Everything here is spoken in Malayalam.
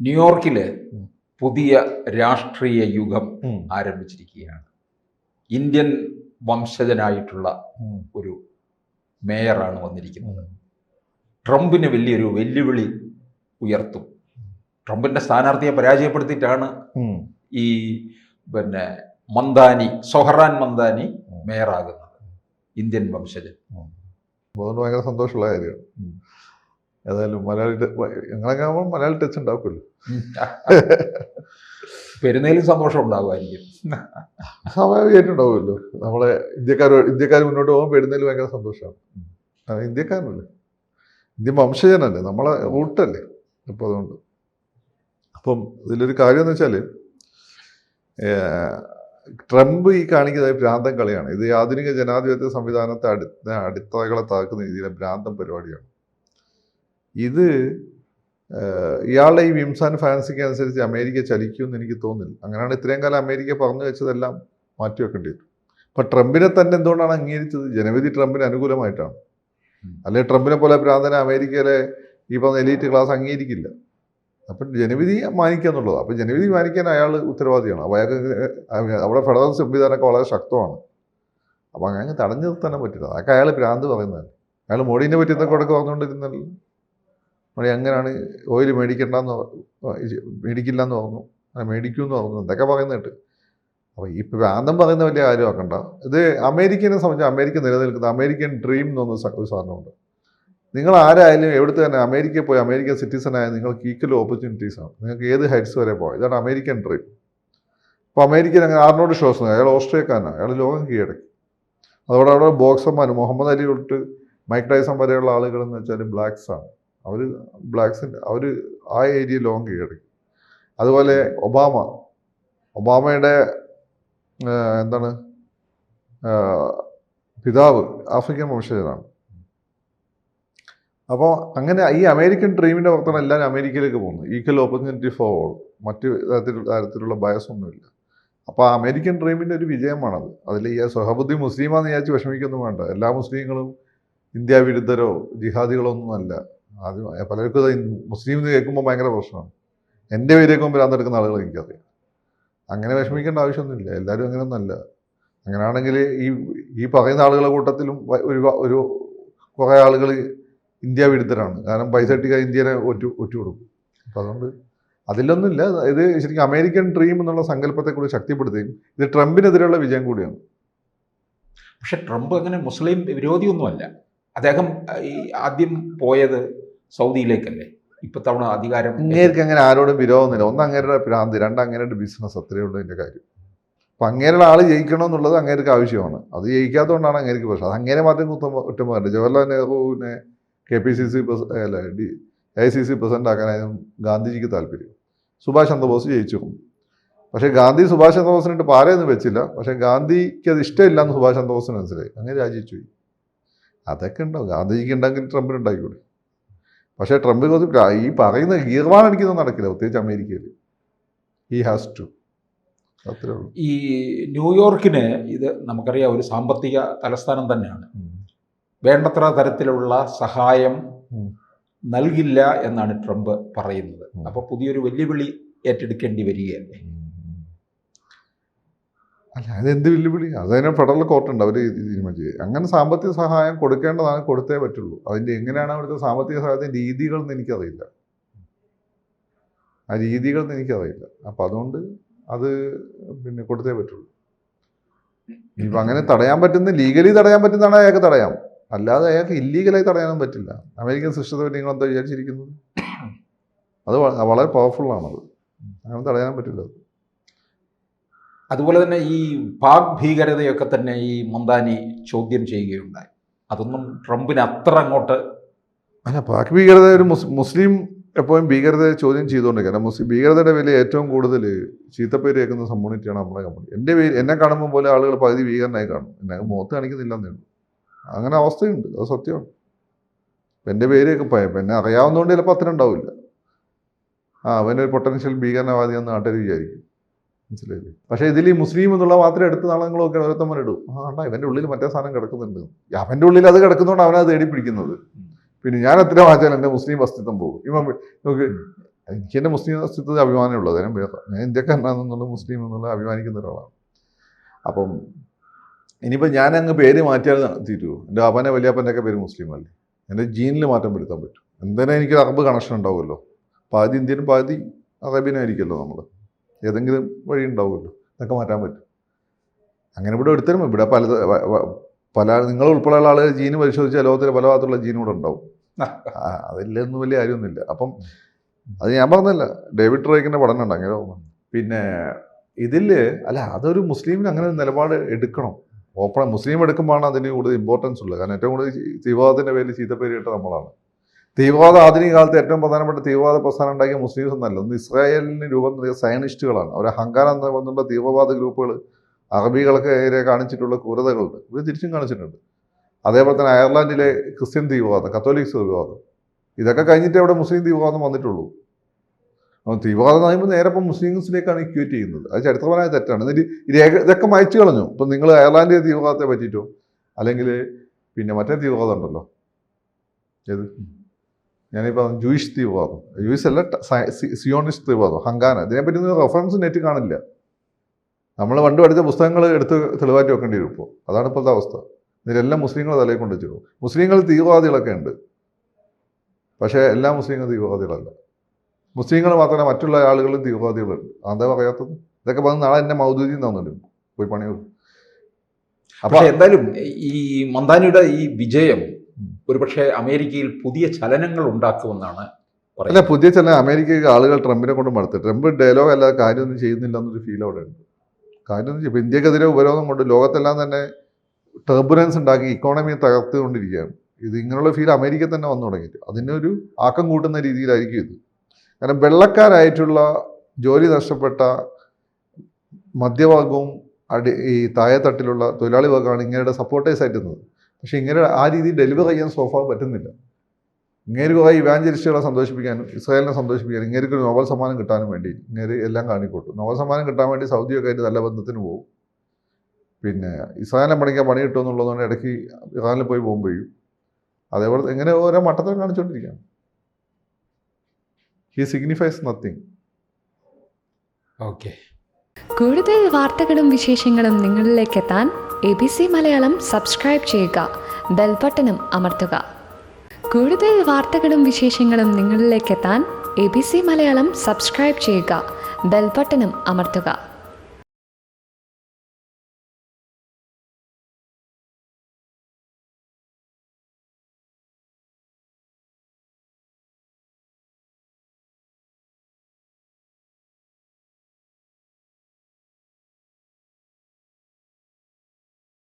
ന്യൂയോർക്കില് പുതിയ രാഷ്ട്രീയ യുഗം ആരംഭിച്ചിരിക്കുകയാണ്. ഇന്ത്യൻ വംശജനായിട്ടുള്ള ഒരു മേയറാണ് വന്നിരിക്കുന്നത്. ട്രംപിന് വലിയൊരു വെല്ലുവിളി ഉയർത്തും. ട്രംപിന്റെ സ്ഥാനാർത്ഥിയെ പരാജയപ്പെടുത്തിയിട്ടാണ് ഈ സൊഹറാൻ മന്ദാനി മേയറാകുന്നത്, ഇന്ത്യൻ വംശജൻ. ഭയങ്കര സന്തോഷമുള്ള കാര്യമാണ്. ഏതായാലും ഞങ്ങളൊക്കെ ആകുമ്പോൾ മലയാളി ടച്ച് ഉണ്ടാക്കുമല്ലോ. പെരുന്നേലും സന്തോഷം ഉണ്ടാകുമായിരിക്കും, സ്വാഭാവികമായിട്ടുണ്ടാവുമല്ലോ. നമ്മളെ ഇന്ത്യക്കാർ മുന്നോട്ട് പോകുമ്പോൾ പെരുന്നേൽ ഭയങ്കര സന്തോഷമാണ്. ഇന്ത്യക്കാരനല്ലേ, ഇന്ത്യൻ വംശജനല്ലേ, നമ്മളെ റൂട്ടല്ലേ. അപ്പോൾ അതുകൊണ്ട് ഇതിലൊരു കാര്യം എന്ന് വെച്ചാൽ, ട്രംപ് ഈ കാണിക്കുന്നത് ഭ്രാന്തം കളിയാണ്. ഇത് ആധുനിക ജനാധിപത്യ സംവിധാനത്തെ അടിത്തറകളെ താക്കുന്ന രീതിയിലെ ഭ്രാന്തം പരിപാടിയാണ്. ഇത് ഇയാളുടെ ഈ വിംസാൻ ഫാൻസിക്ക് അനുസരിച്ച് അമേരിക്ക ചലിക്കുമെന്ന് എനിക്ക് തോന്നുന്നില്ല. അങ്ങനെയാണ് ഇത്രയും കാലം അമേരിക്ക പറഞ്ഞു വെച്ചതെല്ലാം മാറ്റിവെക്കേണ്ടി വരും. അപ്പം ട്രംപിനെ തന്നെ എന്തുകൊണ്ടാണ് അംഗീകരിച്ചത്? ജനവിധി ട്രംപിന് അനുകൂലമായിട്ടാണ്. അല്ലെങ്കിൽ ട്രംപിനെ പോലെ ഭ്രാന്തനെ അമേരിക്കയിലെ ഈ പറഞ്ഞ എലീറ്റ് ക്ലാസ് അംഗീകരിക്കില്ല. അപ്പം ജനവിധി മാനിക്കുക എന്നുള്ളത്. അപ്പം ജനവിധി മാനിക്കാൻ അയാൾ ഉത്തരവാദിയാണ്. അപ്പോൾ അയാൾക്ക് അവിടെ ഫെഡറൽ സംവിധാനമൊക്കെ വളരെ ശക്തമാണ്. അപ്പം അങ്ങനെ തടഞ്ഞു നിർത്താനും പറ്റില്ല. അതൊക്കെ അയാൾ ഭ്രാന്ത് പറയുന്നതല്ല. അയാൾ മോഡീനെ പറ്റി എന്തൊക്കെ കൊടുക്കുക പറഞ്ഞുകൊണ്ടിരുന്നല്ലോ. മോഡി അങ്ങനെയാണ് ഓയിൽ മേടിക്കില്ല എന്ന് പറഞ്ഞു, മേടിക്കുമെന്ന് പറഞ്ഞു, എന്തൊക്കെ പറയുന്നിട്ട്. അപ്പോൾ ഈ ഭ്രാന്തം പറയുന്ന വലിയ കാര്യമാക്കണ്ട. ഇത് അമേരിക്കനെ സംബന്ധിച്ച് അമേരിക്ക നിലനിൽക്കുന്ന അമേരിക്കൻ ഡ്രീം എന്നൊരു സാധനമുണ്ട്. നിങ്ങൾ ആരായാലും എവിടുത്തെ തന്നെ അമേരിക്കയിൽ പോയി അമേരിക്കൻ സിറ്റിസൺ ആയാൽ നിങ്ങൾക്ക് ഈക്വൽ ഓപ്പർച്യൂണിറ്റീസാണ്. നിങ്ങൾക്ക് ഏത് ഹൈറ്റ്സ് വരെ പോകാം. ഇതാണ് അമേരിക്കൻ ഡ്രീം. അപ്പോൾ അമേരിക്കൻ അങ്ങനെ ആർണോൾഡ് ഷ്വാസ്നഗർ, അയാൾ ഓസ്ട്രേലിയക്കാരനാണ്, അയാൾ ലോകം കീഴടക്കി. അതോടെ അവിടെ ബോക്സർമാർ മുഹമ്മദ് അലി തൊട്ട് മൈക്ക് ടൈസൺ വരെയുള്ള ആളുകളെന്ന് വെച്ചാൽ ബ്ലാക്സാണ്. അവർ ആ ഏരിയ ലോകം കീഴടക്കി. അതുപോലെ ഒബാമയുടെ പിതാവ് ആഫ്രിക്കൻ വംശജനാണ്. അപ്പോൾ അങ്ങനെ ഈ അമേരിക്കൻ ഡ്രീമിൻ്റെ പുറത്താണ് എല്ലാവരും അമേരിക്കയിലേക്ക് പോകുന്നത്. ഈക്വൽ ഓപ്പർച്യൂണിറ്റി ഫോർ ഓൾ, മറ്റ് തരത്തിലുള്ള ബയസൊന്നുമില്ല. അപ്പോൾ ആ അമേരിക്കൻ ഡ്രീമിൻ്റെ ഒരു വിജയമാണത്. അതിൽ ഈ സൊഹബുദ്ദീൻ മുസ്ലിമാന്ന് വിചാരിച്ച് വിഷമിക്കൊന്നും വേണ്ട. എല്ലാ മുസ്ലിങ്ങളും ഇന്ത്യ വിരുദ്ധരോ ജിഹാദികളോ ഒന്നും അല്ല. അത് പലർക്കും മുസ്ലിം എന്ന് കേൾക്കുമ്പോൾ ഭയങ്കര പ്രശ്നമാണ്. എൻ്റെ പേര് കേൾക്കുമ്പോൾ ഭ്രാന്തെടുക്കുന്ന ആളുകൾ എനിക്കറിയാം. അങ്ങനെ വിഷമിക്കേണ്ട ആവശ്യമൊന്നുമില്ല. എല്ലാവരും അങ്ങനെയൊന്നുമല്ല. അങ്ങനെയാണെങ്കിൽ ഈ പറയുന്ന ആളുകളുടെ കൂട്ടത്തിലും ഒരു കുറേ ആളുകൾ ഇന്ത്യ വിരുദ്ധരാണ്. കാരണം പൈസ കിട്ടിയാൽ ഇന്ത്യനെ ഒറ്റ കൊടുക്കും. അപ്പോൾ അതുകൊണ്ട് അതിലൊന്നുമില്ല. ഇത് ശരിക്കും അമേരിക്കൻ ഡ്രീം എന്നുള്ള സങ്കല്പത്തെ കൂടി ശക്തിപ്പെടുത്തുകയും ഇത് ട്രംപിനെതിരെയുള്ള വിജയം കൂടിയാണ്. പക്ഷെ ട്രംപ് അങ്ങനെ മുസ്ലിം വിരോധിയൊന്നുമല്ല. അദ്ദേഹം ഈ ആദ്യം പോയത് സൗദിയിലേക്കല്ലേ. ഇപ്പൊ തവണ അധികാരം അങ്ങേർക്ക് അങ്ങനെ ആരോടും വിരോധമൊന്നുമില്ല. ഒന്ന് അങ്ങേരുടെ ഭ്രാന്ത്, രണ്ട് അങ്ങേരുടെ ബിസിനസ്, അത്രയേ ഉള്ളൂ എൻ്റെ കാര്യം. അപ്പം അങ്ങേരുടെ ആൾ ജയിക്കണമെന്നുള്ളത് അങ്ങേർക്ക് ആവശ്യമാണ്. അത് ജയിക്കാത്തതുകൊണ്ടാണ് അങ്ങേർക്ക് പ്രശ്നം. അത് അങ്ങേരെ മാത്രം കുറ്റം പറയണ്ട. ജവഹർലാൽ നെഹ്റുവിനെ KPCC AICC പ്രസിഡന്റ് ആക്കാനായിരുന്നു ഗാന്ധിജിക്ക് താല്പര്യം. സുഭാഷ് ചന്ദ്രബോസ് ജയിച്ചു. പക്ഷേ ഗാന്ധി സുഭാഷ് ചന്ദ്രബോസിനിട്ട് പാരയൊന്നും വെച്ചില്ല. പക്ഷേ ഗാന്ധിക്ക് അത് ഇഷ്ടമില്ല എന്ന് സുഭാഷ് ചന്ദ്രബോസിന് മനസ്സിലായി. അങ്ങനെ രാജിച്ചു പോയി. അതൊക്കെ ഉണ്ടാവും. ഗാന്ധിജിക്ക് ഉണ്ടെങ്കിൽ ട്രംപിന് ഉണ്ടായിക്കൂടെ. പക്ഷേ ട്രംപ് ഈ പറയുന്ന ഗീർവാൻ അടിക്കുന്നത് നടക്കില്ല, പ്രത്യേകിച്ച് അമേരിക്കയിൽ. ഈ ഹാസ് ടു, അത്രേ ഉള്ളൂ. ഈ ന്യൂയോർക്കിന് ഇത് നമുക്കറിയാം ഒരു സാമ്പത്തിക തലസ്ഥാനം തന്നെയാണ്. വേണ്ടത്ര തരത്തിലുള്ള സഹായം നൽകില്ല എന്നാണ് ട്രംപ് പറയുന്നത്. അപ്പോൾ പുതിയൊരു വെല്ലുവിളി ഏറ്റെടുക്കേണ്ടി വരികയല്ലേ. അല്ല, അതെന്ത് വെല്ലുവിളി? അതിനെ ഫെഡറൽ കോർട്ടുണ്ട്, അവർ തീരുമാനിച്ചത്. അങ്ങനെ സാമ്പത്തിക സഹായം കൊടുക്കേണ്ടതാണ്, കൊടുത്തേ പറ്റുള്ളൂ. അതിൻ്റെ എങ്ങനെയാണ് അവിടുത്തെ സാമ്പത്തിക സഹായത്തിൻ്റെ രീതികളെന്ന് എനിക്കറിയില്ല. ആ രീതികളെന്ന് എനിക്കറിയില്ല. അപ്പം അതുകൊണ്ട് അത് കൊടുത്തേ പറ്റുള്ളൂ. ഇപ്പം അങ്ങനെ തടയാൻ പറ്റുന്ന, ലീഗലി തടയാൻ പറ്റുന്നതാണ് അയാൾക്ക് തടയാം. അല്ലാതെ അയാൾക്ക് ഇല്ലീഗലായി തടയാനും പറ്റില്ല. അമേരിക്കൻ സിസ്റ്റത്തെ പറ്റി നിങ്ങളെന്താ വിചാരിച്ചിരിക്കുന്നത്? അത് വളരെ പവർഫുള്ളാണത്. അങ്ങനെ തടയാൻ പറ്റില്ല. അതുപോലെ തന്നെ ഈ പാക് ഭീകരതയൊക്കെ തന്നെ ഈ മന്ദാനി ചോദ്യം ചെയ്യുകയുണ്ടായി. അതൊന്നും ട്രംപിന് അത്ര അങ്ങോട്ട് അല്ല. പാക് ഭീകരത ഒരു മുസ്ലിം എപ്പോഴും ഭീകരതയെ ചോദ്യം ചെയ്തുകൊണ്ടിരിക്കുക. കാരണം ഭീകരതയുടെ വില ഏറ്റവും കൂടുതൽ ചീത്തപ്പേര് കേൾക്കുന്ന കമ്മ്യൂണിറ്റിയാണ് നമ്മുടെ കമ്മ്യൂണിറ്റി. എന്നെ കാണുമ്പോൾ പോലെ ആളുകൾ പകുതി ഭീകരനായി കാണും. എന്നെ മുഖത്ത് കാണിക്കുന്നില്ലെന്നേ ഉള്ളൂ. അങ്ങനെ അവസ്ഥയുണ്ട്, അത് സത്യമാണ്. എൻ്റെ പേരൊക്കെ എന്നെ അറിയാവുന്നതുകൊണ്ട് ചിലപ്പോൾ അത്ര ഉണ്ടാവില്ല. അവനൊരു പൊട്ടൻഷ്യൽ ഭീകരവാദിയെന്ന് നാട്ടുകാർ വിചാരിക്കും. മനസ്സിലായില്ലേ? പക്ഷേ ഇതിൽ ഈ മുസ്ലിം എന്നുള്ള മാത്രം എടുത്ത് നാളങ്ങളൊക്കെ ഓരോരുത്തന്മാരിടും. ഇവൻ്റെ ഉള്ളിൽ മറ്റേ സാധനം കിടക്കുന്നുണ്ട്. അവൻ്റെ ഉള്ളിൽ അത് കിടക്കുന്നതുകൊണ്ട് അവനത് തേടി പിടിക്കുന്നത്. പിന്നെ ഞാൻ എത്ര വായിച്ചാൽ എൻ്റെ മുസ്ലിം അസ്തിത്വം പോകും. നമുക്ക് എനിക്ക് എൻ്റെ മുസ്ലിം അസ്തിത്വത്തിൽ അഭിമാനമുള്ളത്, ഞാൻ ഇന്ത്യക്കാരനാണെന്നുള്ള മുസ്ലിം എന്നുള്ള അഭിമാനിക്കുന്ന ഒരാളാണ്. അപ്പം ഇനിയിപ്പോൾ ഞാൻ അങ്ങ് പേര് മാറ്റിയാൽ തീരുമോ? എൻ്റെ അപ്പനെ വലിയപ്പൻ്റെ ഒക്കെ പേര് മുസ്ലിം അല്ലേ? എൻ്റെ ജീനിൽ മാറ്റം വരുത്താൻ പറ്റും. എന്തായാലും എനിക്കൊരു അറബ് കണക്ഷൻ ഉണ്ടാവുമല്ലോ. പാതി ഇന്ത്യനും പാതി അറേബ്യനായിരിക്കുമല്ലോ നമ്മൾ. ഏതെങ്കിലും വഴി ഉണ്ടാവുമല്ലോ, അതൊക്കെ മാറ്റാൻ പറ്റും. അങ്ങനെ ഇവിടെ എടുത്തരും. ഇവിടെ പല നിങ്ങളുൾപ്പെടെയുള്ള ആളുകൾ ജീന് പരിശോധിച്ചാൽ ലോകത്തിലെ പല ഭാഗത്തുള്ള ജീനും കൂടെ ഉണ്ടാവും. അതിലൊന്നും വലിയ കാര്യമൊന്നുമില്ല. അപ്പം അത് ഞാൻ പറഞ്ഞല്ല, ഡേവിഡ് റോയ്ക്കിൻ്റെ പഠനം ഉണ്ട് അങ്ങനെ. പിന്നെ ഇതിൽ അല്ല, അതൊരു മുസ്ലിമിന് അങ്ങനെ ഒരു നിലപാട് എടുക്കണം. ഓപ്പൺ മുസ്ലിം എടുക്കുമ്പോഴാണ് അതിന് കൂടുതൽ ഇമ്പോർട്ടൻസ് ഉള്ളത്. കാരണം ഏറ്റവും കൂടുതൽ തീവ്രവാദത്തിൻ്റെ പേരിൽ ചീത്തപ്പേര് കേട്ട നമ്മളാണ്. തീവ്രവാദം ആധുനിക കാലത്ത് ഏറ്റവും പ്രധാനപ്പെട്ട തീവ്രവാദ പ്രസ്ഥാനം ഉണ്ടാക്കിയ മുസ്ലിംസ് ഒന്നല്ല, ഒന്ന് ഇസ്രായേലിന് രൂപം നൽകിയ സയനിസ്റ്റുകളാണ്. അവരെ ഹങ്കാര എന്നുള്ള തീവ്രവാദ ഗ്രൂപ്പുകൾ അറബികൾക്കെതിരെ കാണിച്ചിട്ടുള്ള ക്രൂരതകളുണ്ട്, ഇവർ തിരിച്ചും കാണിച്ചിട്ടുണ്ട്. അതേപോലെ തന്നെ അയർലാൻഡിലെ ക്രിസ്ത്യൻ തീവ്രവാദം, കത്തോലിക്സ് തീവ്രവാദം, ഇതൊക്കെ കഴിഞ്ഞിട്ടേ അവിടെ മുസ്ലിം തീവ്രവാദം വന്നിട്ടുള്ളൂ. തീവ്രവാദം എന്ന് പറയുമ്പോൾ നേരെ ഇപ്പം മുസ്ലിംസിലേക്കാണ് ഇക്വേറ്റ് ചെയ്യുന്നത്. അത് ചരിത്രപരമായ തെറ്റാണ്. എന്നിട്ട് ഇതൊക്കെ മായ്ച്ചു കളഞ്ഞു. ഇപ്പം നിങ്ങൾ അയർലാൻഡിലെ തീവ്രവാദത്തെ പറ്റിയിട്ടോ അല്ലെങ്കിൽ പിന്നെ മറ്റേ തീവ്രവാദം ഉണ്ടല്ലോ, ഏത് ഞാനിപ്പോൾ ജൂയിഷ് തീവ്രവാദം, ജൂയിഷ് അല്ല സിയോണിസ്റ്റ് തീവ്രവാദം, ഹങ്കാന, ഇതിനെപ്പറ്റി ഒന്നും റെഫറൻസ് നെറ്റ് കാണില്ല. നമ്മൾ പണ്ട് പഠിച്ച പുസ്തകങ്ങൾ എടുത്ത് തെളിവാറ്റി വെക്കേണ്ടി വരും ഇപ്പോൾ. അതാണ് ഇപ്പോഴത്തെ അവസ്ഥ. ഇതിലെല്ലാം മുസ്ലിങ്ങൾ തലയിൽ കൊണ്ട് വെച്ചിരുന്നു. മുസ്ലിങ്ങൾ തീവ്രവാദികളൊക്കെ ഉണ്ട്, പക്ഷേ എല്ലാ മുസ്ലിങ്ങളും തീവ്രവാദികളല്ല. മുസ്ലിങ്ങൾ മാത്രമല്ല മറ്റുള്ള ആളുകളും തീവ്രവാദികളുണ്ട്. അതെന്താ പറയാത്തത്? ഇതൊക്കെ പറഞ്ഞ് നാളെ എന്നെ മൗദൂദി തന്നിട്ട് പോയി പണി വെക്കും. അപ്പോൾ എന്തായാലും ഈ മന്ദാനിയുടെ ഈ വിജയം ഒരുപക്ഷെ അമേരിക്കയിൽ പുതിയ ചലനങ്ങൾ ഉണ്ടാക്കുമെന്നാണ് പറയുന്നത്. അല്ല, പുതിയ ചലനം അമേരിക്കയ്ക്ക് ആളുകൾ ട്രംപിനെ കൊണ്ട് മടുത്ത്. ട്രംപ് ഡയലോഗ് അല്ലാതെ കാര്യമൊന്നും ചെയ്യുന്നില്ല എന്നൊരു ഫീൽ അവിടെ ഉണ്ട്. കാര്യമൊന്നും ചെയ്യും. ഇപ്പോൾ ഇന്ത്യക്കെതിരെ ഉപരോധം കൊണ്ട് ലോകത്തെല്ലാം തന്നെ ടർബുലൻസ് ഉണ്ടാക്കി ഇക്കോണമിയെ തകർത്തുകൊണ്ടിരിക്കുകയാണ്. ഇത് ഇങ്ങനെയുള്ള ഫീൽ അമേരിക്കയിൽ തന്നെ വന്നു തുടങ്ങിയിട്ട് അതിനൊരു ആക്കം കൂട്ടുന്ന രീതിയിലായിരിക്കും ഇത്. കാരണം വെള്ളക്കാരായിട്ടുള്ള ജോലി നഷ്ടപ്പെട്ട മധ്യവർഗവും ഈ താഴെത്തട്ടിലുള്ള തൊഴിലാളി വർഗ്ഗമാണ് ഇങ്ങനെയുടെ സപ്പോർട്ടേഴ്സ് ആയിട്ടുന്നത്. പക്ഷേ ഇങ്ങനെ ആ രീതിയിൽ ഡെലിവർ ചെയ്യാൻ സോഫാ പറ്റുന്നില്ല. ഇങ്ങേര് കുറേ ഇവാഞ്ചലിസ്റ്റുകളെ സന്തോഷിപ്പിക്കാനും ഇസ്രായേലിനെ സന്തോഷിപ്പിക്കാനും ഇങ്ങേർക്ക് ഒരു നോബൽ സമ്മാനം കിട്ടാനും വേണ്ടി ഇങ്ങേര് എല്ലാം കാണിക്കോട്ടും. നോബൽ സമ്മാനം കിട്ടാൻ വേണ്ടി സൗദിയൊക്കെ ആയിട്ട് നല്ല ബന്ധത്തിന് പോകും. പിന്നെ ഇസ്രായേലിനെ പണിക്കാൻ പണി കിട്ടുമെന്നുള്ളതുകൊണ്ട് ഇടയ്ക്ക് ഇറാനിൽ പോയി ബോംബ് ചെയ്യും. അതേപോലെ എങ്ങനെ ഓരോ മട്ടത്തരം കാണിച്ചുകൊണ്ടിരിക്കുകയാണ്. He signifies nothing. ഓക്കെ. കൂടുതൽ വാർത്തകളും വിശേഷങ്ങളും നിങ്ങളിലേക്ക് എത്താൻ ABC മലയാളം സബ്സ്ക്രൈബ് ചെയ്യുക, ബെൽബട്ടനും അമർത്തുക. കൂടുതൽ വാർത്തകളും വിശേഷങ്ങളും നിങ്ങളിലേക്ക് എത്താൻ ABC മലയാളം സബ്സ്ക്രൈബ് ചെയ്യുക, ബെൽബട്ടനും അമർത്തുക.